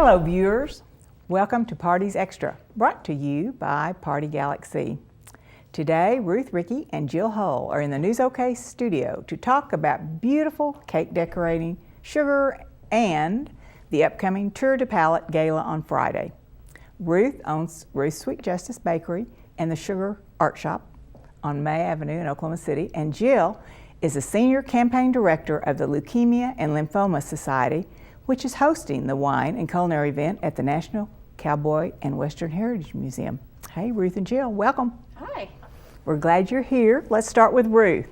Hello viewers, welcome to Parties Extra, brought to you by Party Galaxy. Today, Ruth, Ricky, and Jill Hull are in the News OK studio to talk about beautiful cake decorating, sugar, and the upcoming Tour de Palate Gala on Friday. Ruth owns Ruth's Sweet Justice Bakery and the Sugar Art Shop on May Avenue in Oklahoma City, and Jill is the Senior Campaign Director of the Leukemia and Lymphoma Society, which is hosting the wine and culinary event at the National Cowboy and Western Heritage Museum. Hey, Ruth and Jill, welcome. Hi. We're glad you're here. Let's start with Ruth.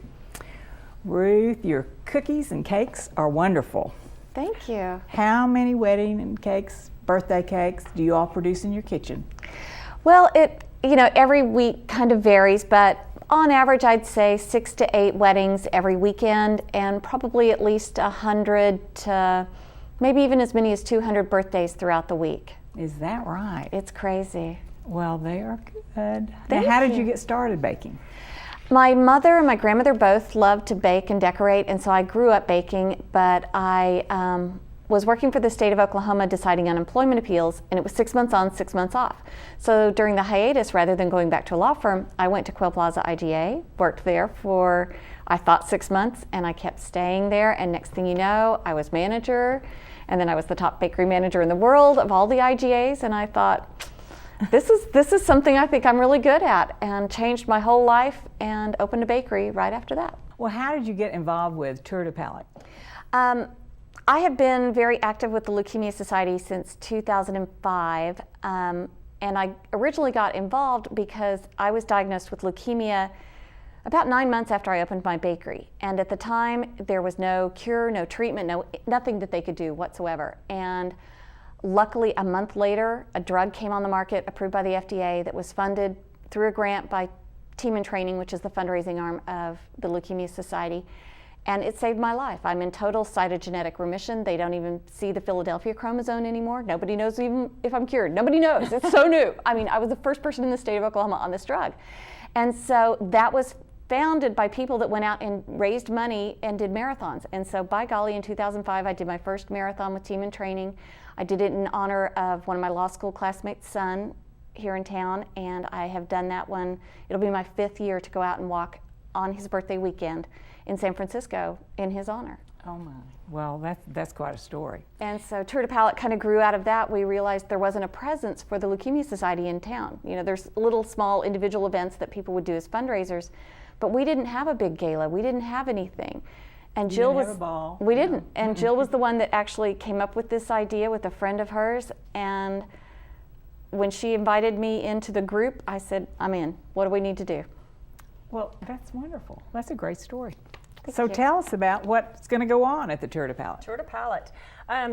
Ruth, your cookies and cakes are wonderful. Thank you. How many wedding and cakes, birthday cakes, do you all produce in your kitchen? Well, every week kind of varies, but on average, I'd say 6 to 8 weddings every weekend, and probably at least 100 to maybe even as many as 200 birthdays throughout the week. Is that right? It's crazy. Well, they are good. Now, how did you get started baking? My mother and my grandmother both loved to bake and decorate, and so I grew up baking, but I was working for the state of Oklahoma deciding unemployment appeals, and it was 6 months on, 6 months off. So during the hiatus, rather than going back to a law firm, I went to Quail Plaza IGA, worked there for, I thought 6 months, and I kept staying there, and next thing you know, I was manager, and then I was the top bakery manager in the world of all the IGAs, and I thought, this is something I think I'm really good at, and changed my whole life and opened a bakery right after that. Well, how did you get involved with Tour de Palate? I have been very active with the Leukemia Society since 2005, and I originally got involved because I was diagnosed with leukemia about 9 months after I opened my bakery. And at the time, there was no cure, no treatment, nothing that they could do whatsoever. And luckily, a month later, a drug came on the market approved by the FDA that was funded through a grant by Team in Training, which is the fundraising arm of the Leukemia Society. And it saved my life. I'm in total cytogenetic remission. They don't even see the Philadelphia chromosome anymore. Nobody knows even if I'm cured. Nobody knows. It's so new. I mean, I was the first person in the state of Oklahoma on this drug. And so that was founded by people that went out and raised money and did marathons. And so by golly, in 2005, I did my first marathon with Team in Training. I did it in honor of one of my law school classmates' son here in town, and I have done that one. It'll be my 5th year to go out and walk on his birthday weekend in San Francisco in his honor. Oh my, well that's quite a story. And so Tour de Palate kind of grew out of that. We realized there wasn't a presence for the Leukemia Society in town. You know, there's little small individual events that people would do as fundraisers, but we didn't have a big gala. We didn't have anything. And You Jill didn't was, have a ball. we didn't. And Jill was the one that actually came up with this idea with a friend of hers. And when she invited me into the group, I said, I'm in. What do we need to do? Well, that's wonderful. That's a great story. Thank So you. tell us about what's going to go on at the Tour de Palate. Tour de Palate.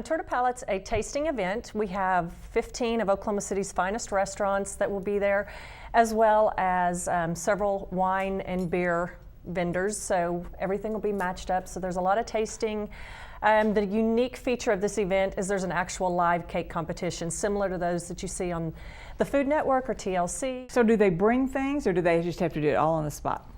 Tour de Palate's a tasting event. We have 15 of Oklahoma City's finest restaurants that will be there, as well as several wine and beer vendors. So everything will be matched up. So there's a lot of tasting. The unique feature of this event is there's an actual live cake competition, similar to those that you see on the Food Network or TLC. So do they bring things, or do they just have to do it all on the spot?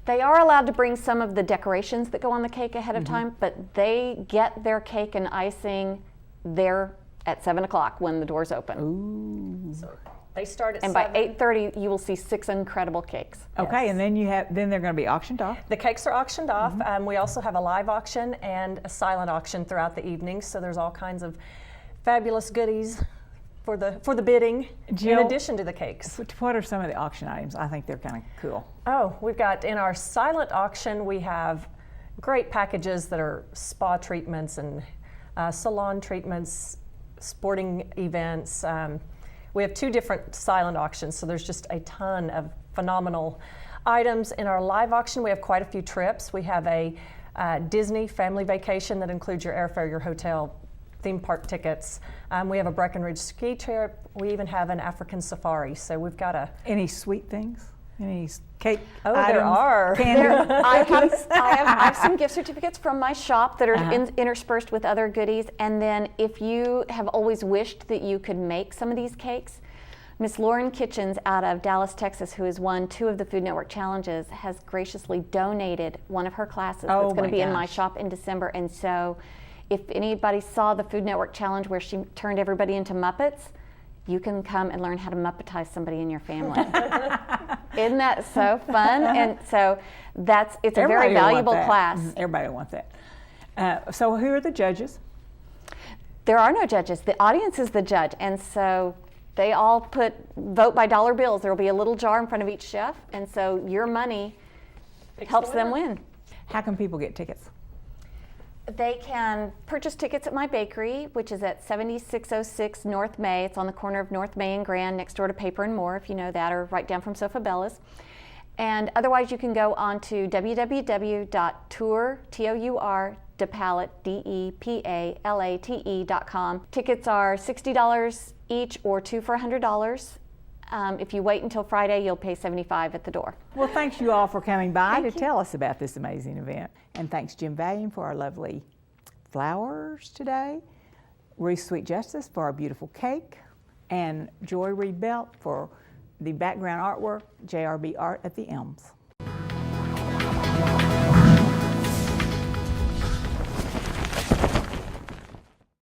They are allowed to bring some of the decorations that go on the cake ahead of time, but they get their cake and icing there at 7 o'clock when the doors open. Ooh. So they start at And 7. by 8:30, you will see 6 incredible cakes. Okay, Yes. and then they're going to be auctioned off. The cakes are auctioned off. We also have a live auction and a silent auction throughout the evening. So there's all kinds of fabulous goodies for the bidding, Jill, in addition to the cakes. What are some of the auction items? I think they're kind of cool. Oh, we've got in our silent auction, we have great packages that are spa treatments and salon treatments, sporting events. We have 2 different silent auctions, so there's just a ton of phenomenal items. In our live auction, we have quite a few trips. We have a Disney family vacation that includes your airfare, your hotel, theme park tickets. We have a Breckenridge ski trip. We even have an African safari. So we've got Any sweet things? Any cake Oh, items? there are. Candy? I have some gift certificates from my shop that are interspersed with other goodies. And then if you have always wished that you could make some of these cakes, Miss Lauren Kitchens out of Dallas, Texas, who has won 2 of the Food Network challenges, has graciously donated one of her classes that's going to be in my shop in December. And so if anybody saw the Food Network Challenge where she turned everybody into Muppets, you can come and learn how to Muppetize somebody in your family. Isn't that so fun? And so it's a very valuable class. Everybody will want that. So who are the judges? There are no judges. The audience is the judge. And so they all vote by dollar bills. There will be a little jar in front of each chef. And so your money helps them win. How can people get tickets? They can purchase tickets at my bakery, which is at 7606 North May. It's on the corner of North May and Grand, next door to Paper and More, if you know that, or right down from Sofa Bella's. And otherwise, you can go on to www.tour.depalate.com. Tickets are $60 each or 2 for $100. If you wait until Friday, you'll pay $75 at the door. Well, thanks you all for coming by to tell us about this amazing event. And thanks Jim Valian for our lovely flowers today, Ruth Sweet Justice for our beautiful cake, and Joy Reed Belt for the background artwork, JRB Art at the Elms.